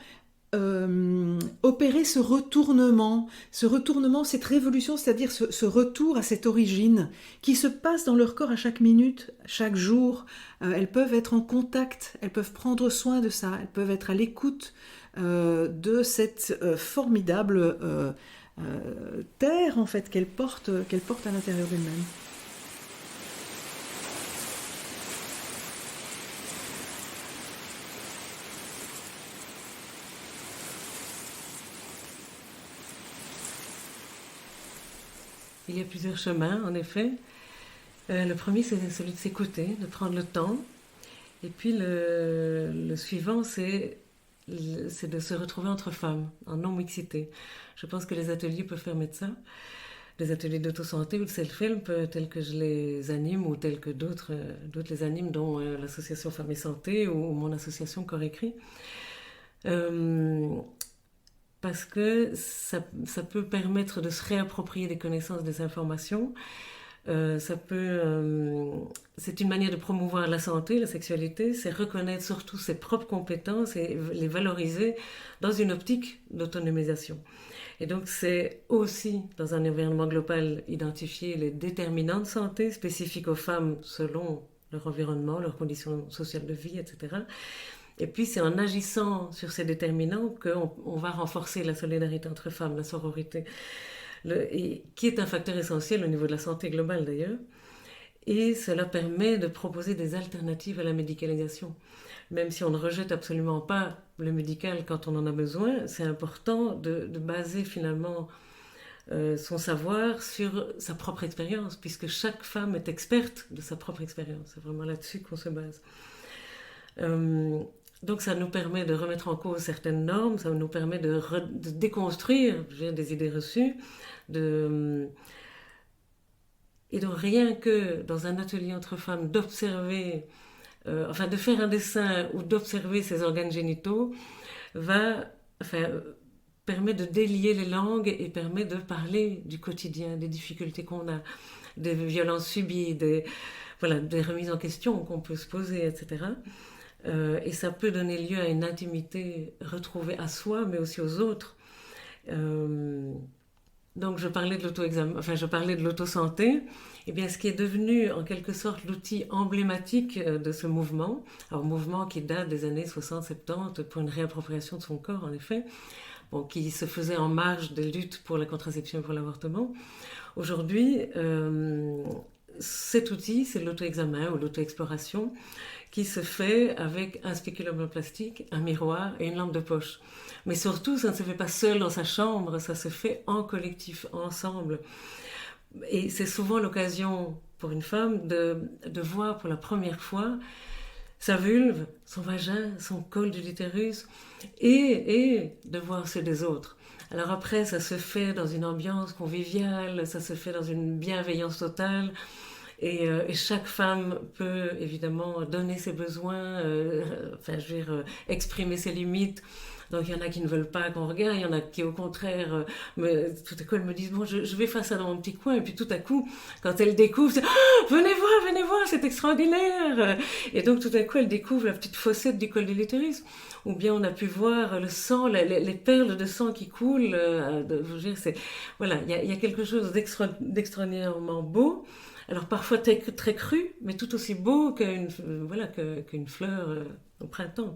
opérer ce retournement, cette révolution, c'est-à-dire ce retour à cette origine qui se passe dans leur corps à chaque minute, chaque jour. Elles peuvent être en contact, elles peuvent prendre soin de ça, elles peuvent être à l'écoute de cette formidable terre en fait qu'elles portent à l'intérieur d'elles-mêmes. Il y a plusieurs chemins, en effet. Le premier, c'est celui de s'écouter, de prendre le temps. Et puis le suivant, c'est de se retrouver entre femmes, en non-mixité. Je pense que les ateliers peuvent permettre ça. Les ateliers d'auto-santé ou de self-help, tels que je les anime ou tels que d'autres les animent, dont l'association Femmes et Santé ou mon association Corps Écrit. Parce que ça peut permettre de se réapproprier des connaissances, des informations. C'est une manière de promouvoir la santé, la sexualité, c'est reconnaître surtout ses propres compétences et les valoriser dans une optique d'autonomisation. Et donc c'est aussi, dans un environnement global, identifier les déterminants de santé spécifiques aux femmes selon leur environnement, leurs conditions sociales de vie, etc. Et puis c'est en agissant sur ces déterminants qu'on va renforcer la solidarité entre femmes, la sororité, qui est un facteur essentiel au niveau de la santé globale d'ailleurs. Et cela permet de proposer des alternatives à la médicalisation. Même si on ne rejette absolument pas le médical quand on en a besoin, c'est important de baser finalement son savoir sur sa propre expérience, puisque chaque femme est experte de sa propre expérience. C'est vraiment là-dessus qu'on se base. Donc ça nous permet de remettre en cause certaines normes, ça nous permet de déconstruire des idées reçues, et donc rien que dans un atelier entre femmes d'observer, de faire un dessin ou d'observer ses organes génitaux, permet de délier les langues et permet de parler du quotidien, des difficultés qu'on a, des violences subies, des remises en question qu'on peut se poser, etc. Et ça peut donner lieu à une intimité retrouvée à soi, mais aussi aux autres. Donc je parlais de l'auto-santé. Et bien, ce qui est devenu en quelque sorte l'outil emblématique de ce mouvement, alors mouvement qui date des années 60-70 pour une réappropriation de son corps, en effet, qui se faisait en marge des luttes pour la contraception et pour l'avortement. Aujourd'hui, cet outil, c'est l'auto-examen ou l'auto-exploration, qui se fait avec un spéculum en plastique, un miroir et une lampe de poche. Mais surtout, ça ne se fait pas seul dans sa chambre, ça se fait en collectif, ensemble. Et c'est souvent l'occasion pour une femme de voir pour la première fois sa vulve, son vagin, son col de l'utérus, et de voir ceux des autres. Alors après, ça se fait dans une ambiance conviviale, ça se fait dans une bienveillance totale. Et chaque femme peut évidemment donner ses besoins, exprimer ses limites. Donc il y en a qui ne veulent pas qu'on regarde, il y en a qui au contraire, tout à coup elles me disent bon je vais faire ça dans mon petit coin, et puis tout à coup quand elles découvrent, c'est venez voir, c'est extraordinaire. Et donc tout à coup elles découvrent la petite fossette du col de l'utérus. Ou bien on a pu voir le sang, les perles de sang qui coulent. Il y a quelque chose d'extraordinairement beau. Alors parfois très, très cru, mais tout aussi beau qu'une fleur au printemps.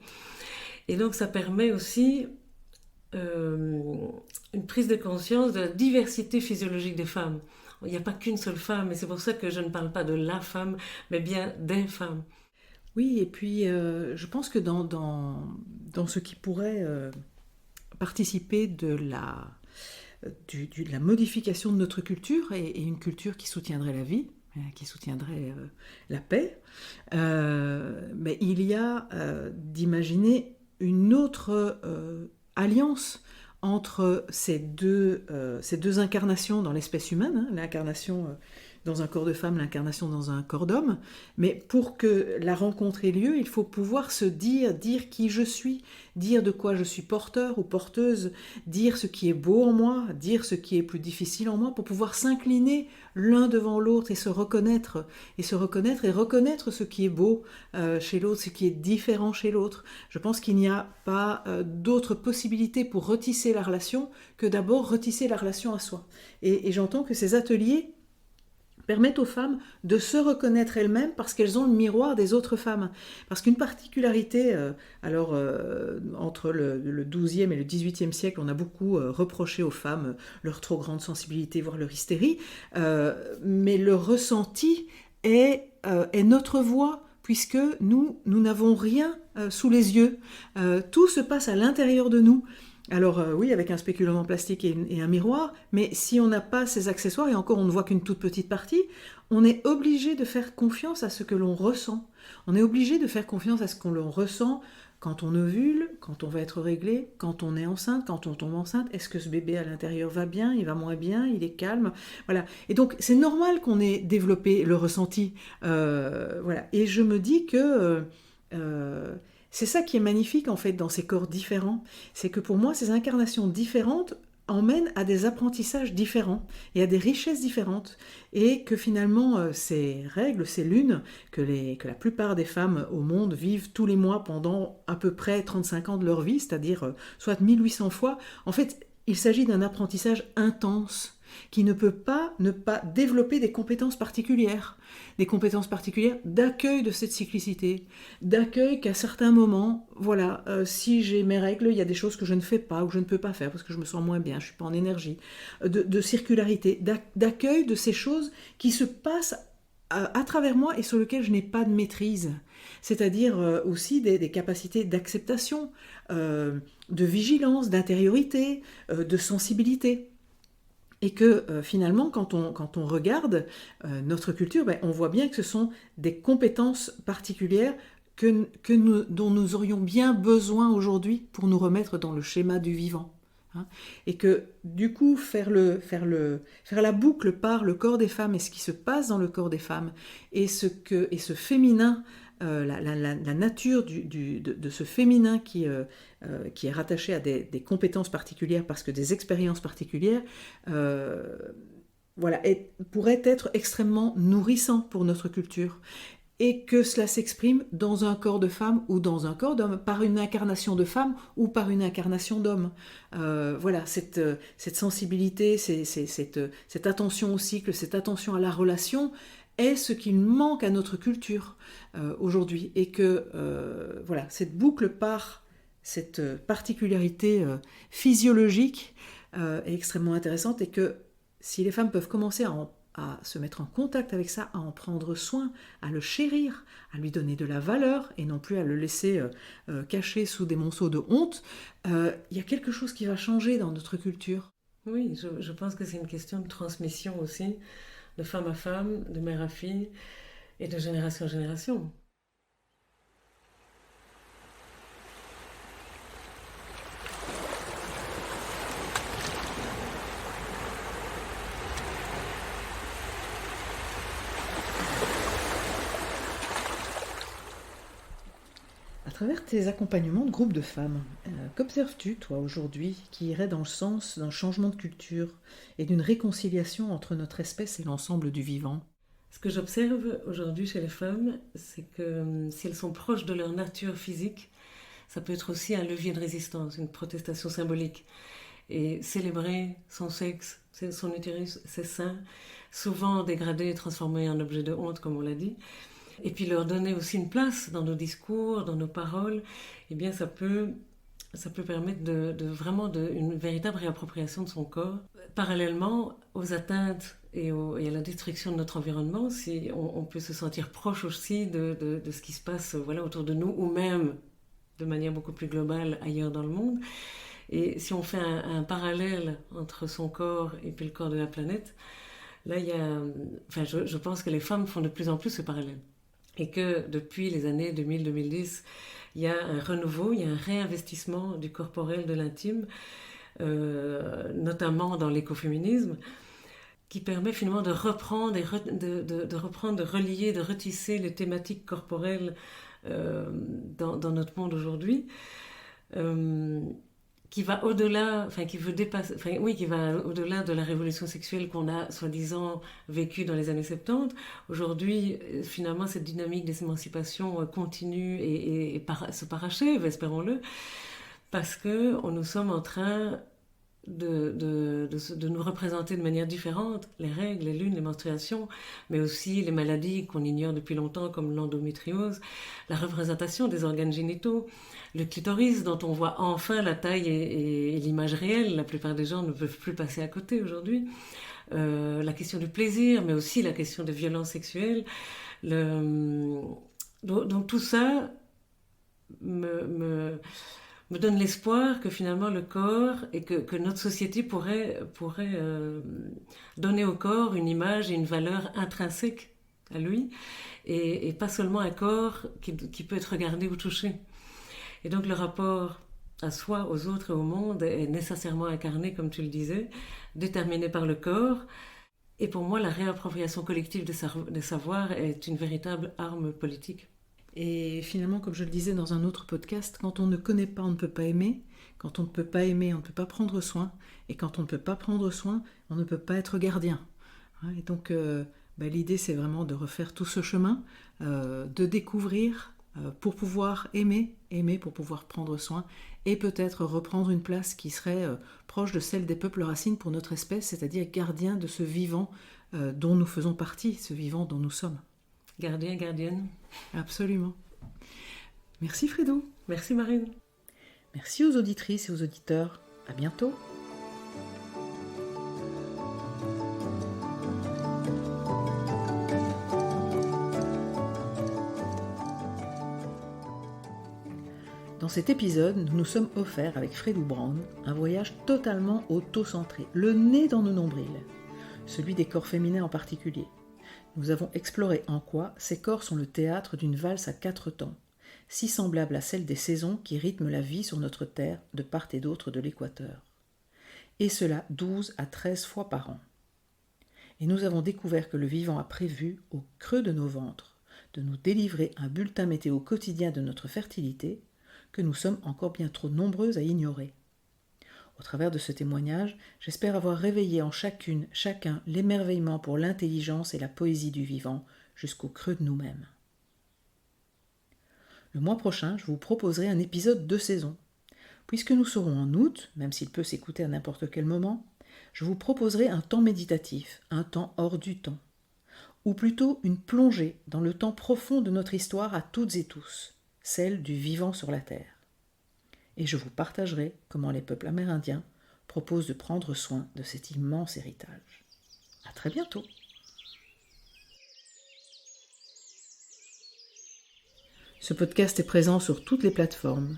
Et donc ça permet aussi une prise de conscience de la diversité physiologique des femmes. Il n'y a pas qu'une seule femme, et c'est pour ça que je ne parle pas de la femme, mais bien des femmes. Oui, et puis je pense que dans ce qui pourrait participer de la modification de notre culture, et une culture qui soutiendrait la vie, qui soutiendrait la paix, mais il y a d'imaginer une autre alliance entre ces deux incarnations dans l'espèce humaine, l'incarnation dans un corps de femme, l'incarnation dans un corps d'homme. Mais pour que la rencontre ait lieu, il faut pouvoir se dire qui je suis, dire de quoi je suis porteur ou porteuse, dire ce qui est beau en moi, dire ce qui est plus difficile en moi, pour pouvoir s'incliner l'un devant l'autre et se reconnaître, et reconnaître ce qui est beau chez l'autre, ce qui est différent chez l'autre. Je pense qu'il n'y a pas d'autre possibilité pour retisser la relation que d'abord retisser la relation à soi. Et j'entends que ces ateliers permettent aux femmes de se reconnaître elles-mêmes parce qu'elles ont le miroir des autres femmes. Parce qu'une particularité, entre le XIIe et le XVIIIe siècle, on a beaucoup reproché aux femmes leur trop grande sensibilité, voire leur hystérie, mais le ressenti est notre voix, puisque nous n'avons rien sous les yeux. Tout se passe à l'intérieur de nous. Alors oui, avec un spéculoos en plastique et un miroir, mais si on n'a pas ces accessoires, et encore on ne voit qu'une toute petite partie, on est obligé de faire confiance à ce que l'on ressent. On est obligé de faire confiance à ce que l'on ressent quand on ovule, quand on va être réglé, quand on est enceinte, quand on tombe enceinte. Est-ce que ce bébé à l'intérieur va bien, il va moins bien, il est calme, voilà. Et donc c'est normal qu'on ait développé le ressenti, voilà. Et je me dis que c'est ça qui est magnifique en fait dans ces corps différents, c'est que pour moi ces incarnations différentes emmènent à des apprentissages différents et à des richesses différentes, et que finalement ces règles, ces lunes que la plupart des femmes au monde vivent tous les mois pendant à peu près 35 ans de leur vie, c'est-à-dire soit 1800 fois, en fait il s'agit d'un apprentissage intense qui ne peut pas ne pas développer des compétences particulières d'accueil de cette cyclicité, d'accueil qu'à certains moments, voilà, si j'ai mes règles, il y a des choses que je ne fais pas ou que je ne peux pas faire parce que je me sens moins bien, je ne suis pas en énergie, de circularité, d'accueil de ces choses qui se passent à travers moi et sur lesquelles je n'ai pas de maîtrise. C'est-à-dire aussi des capacités d'acceptation, de vigilance, d'intériorité, de sensibilité. Et que finalement, quand on regarde notre culture, on voit bien que ce sont des compétences particulières dont nous aurions bien besoin aujourd'hui pour nous remettre dans le schéma du vivant. Hein. Et que du coup, faire la boucle par le corps des femmes et ce qui se passe dans le corps des femmes, et ce féminin, la nature de ce féminin qui est rattaché à des compétences particulières parce que des expériences particulières, voilà, pourrait être extrêmement nourrissant pour notre culture. Et que cela s'exprime dans un corps de femme ou dans un corps d'homme, par une incarnation de femme ou par une incarnation d'homme. Voilà, cette sensibilité, cette attention au cycle, cette attention à la relation est ce qu'il manque à notre culture aujourd'hui. Et que voilà, cette boucle par cette particularité physiologique est extrêmement intéressante, et que si les femmes peuvent commencer à se mettre en contact avec ça, à en prendre soin, à le chérir, à lui donner de la valeur et non plus à le laisser caché sous des monceaux de honte, il y a quelque chose qui va changer dans notre culture. Oui, je pense que c'est une question de transmission aussi, de femme à femme, de mère à fille et de génération en génération. À travers tes accompagnements de groupes de femmes, qu'observes-tu, toi, aujourd'hui, qui irait dans le sens d'un changement de culture et d'une réconciliation entre notre espèce et l'ensemble du vivant ? Ce que j'observe aujourd'hui chez les femmes, c'est que si elles sont proches de leur nature physique, ça peut être aussi un levier de résistance, une protestation symbolique. Et célébrer son sexe, son utérus, ses seins, souvent dégradés et transformés en objet de honte, comme on l'a dit, et puis leur donner aussi une place dans nos discours, dans nos paroles, eh bien ça peut permettre une véritable réappropriation de son corps. Parallèlement aux atteintes et à la destruction de notre environnement, si on peut se sentir proche aussi de ce qui se passe autour de nous, ou même de manière beaucoup plus globale ailleurs dans le monde. Et si on fait un parallèle entre son corps et puis le corps de la planète, là je pense que les femmes font de plus en plus ce parallèle. Et que depuis les années 2000-2010, il y a un renouveau, il y a un réinvestissement du corporel, de l'intime, notamment dans l'écoféminisme. qui permet finalement de reprendre, de relier, de retisser les thématiques corporelles dans notre monde aujourd'hui, qui va au-delà, qui va au-delà de la révolution sexuelle qu'on a soi-disant vécue dans les années 70. Aujourd'hui, finalement, cette dynamique d'émancipation continue et se parachève, espérons-le, parce que nous sommes en train de nous représenter de manière différente les règles, les lunes, les menstruations, mais aussi les maladies qu'on ignore depuis longtemps comme l'endométriose, la représentation des organes génitaux, le clitoris dont on voit enfin la taille et l'image réelle. La plupart des gens ne peuvent plus passer à côté aujourd'hui. La question du plaisir, mais aussi la question des violences sexuelles. Donc tout ça me donne l'espoir que finalement le corps et que notre société pourrait donner au corps une image et une valeur intrinsèque à lui, et pas seulement un corps qui peut être regardé ou touché. Et donc le rapport à soi, aux autres et au monde est nécessairement incarné, comme tu le disais, déterminé par le corps. Et pour moi, la réappropriation collective des savoirs est une véritable arme politique. Et finalement, comme je le disais dans un autre podcast, quand on ne connaît pas, on ne peut pas aimer. Quand on ne peut pas aimer, on ne peut pas prendre soin. Et quand on ne peut pas prendre soin, on ne peut pas être gardien. Et donc, l'idée, c'est vraiment de refaire tout ce chemin, de découvrir pour pouvoir aimer pour pouvoir prendre soin, et peut-être reprendre une place qui serait proche de celle des peuples racines pour notre espèce, c'est-à-dire gardien de ce vivant dont nous faisons partie, ce vivant dont nous sommes. Gardien, gardienne. Absolument. Merci Fredo. Merci Marine. Merci aux auditrices et aux auditeurs. À bientôt. Dans cet épisode, nous nous sommes offerts avec Fredo Brown un voyage totalement auto-centré, le nez dans nos nombrils, celui des corps féminins en particulier. Nous avons exploré en quoi ces corps sont le théâtre d'une valse à 4 temps, si semblable à celle des saisons qui rythment la vie sur notre terre de part et d'autre de l'équateur. Et cela 12 à 13 fois par an. Et nous avons découvert que le vivant a prévu, au creux de nos ventres, de nous délivrer un bulletin météo quotidien de notre fertilité, que nous sommes encore bien trop nombreuses à ignorer. Au travers de ce témoignage, j'espère avoir réveillé en chacun l'émerveillement pour l'intelligence et la poésie du vivant jusqu'au creux de nous-mêmes. Le mois prochain, je vous proposerai un épisode de saison. Puisque nous serons en août, même s'il peut s'écouter à n'importe quel moment, je vous proposerai un temps méditatif, un temps hors du temps, ou plutôt une plongée dans le temps profond de notre histoire à toutes et tous, celle du vivant sur la terre. Et je vous partagerai comment les peuples amérindiens proposent de prendre soin de cet immense héritage. À très bientôt. Ce podcast est présent sur toutes les plateformes.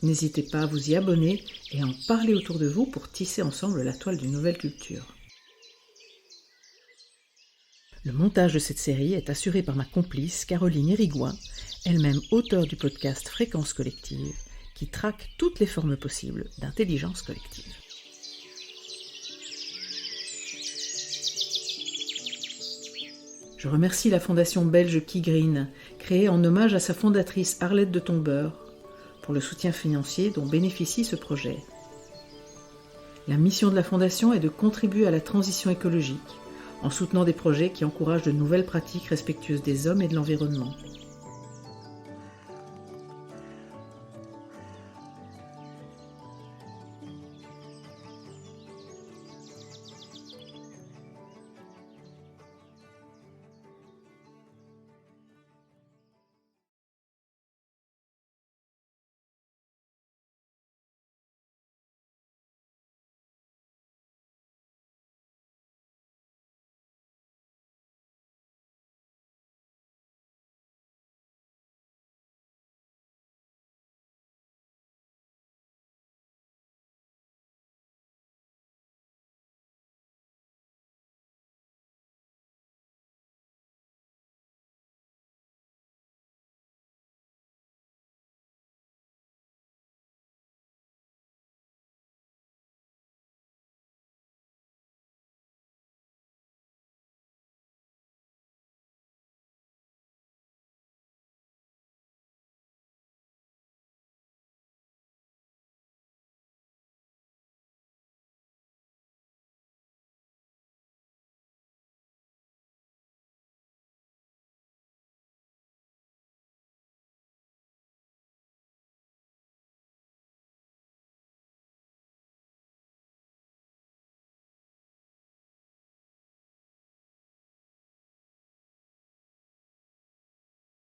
N'hésitez pas à vous y abonner et à en parler autour de vous pour tisser ensemble la toile d'une nouvelle culture. Le montage de cette série est assuré par ma complice Caroline Irigoyen, elle-même auteure du podcast Fréquence Collective, qui traque toutes les formes possibles d'intelligence collective. Je remercie la fondation belge Keygreen, créée en hommage à sa fondatrice Arlette de Tombeur, pour le soutien financier dont bénéficie ce projet. La mission de la fondation est de contribuer à la transition écologique, en soutenant des projets qui encouragent de nouvelles pratiques respectueuses des hommes et de l'environnement.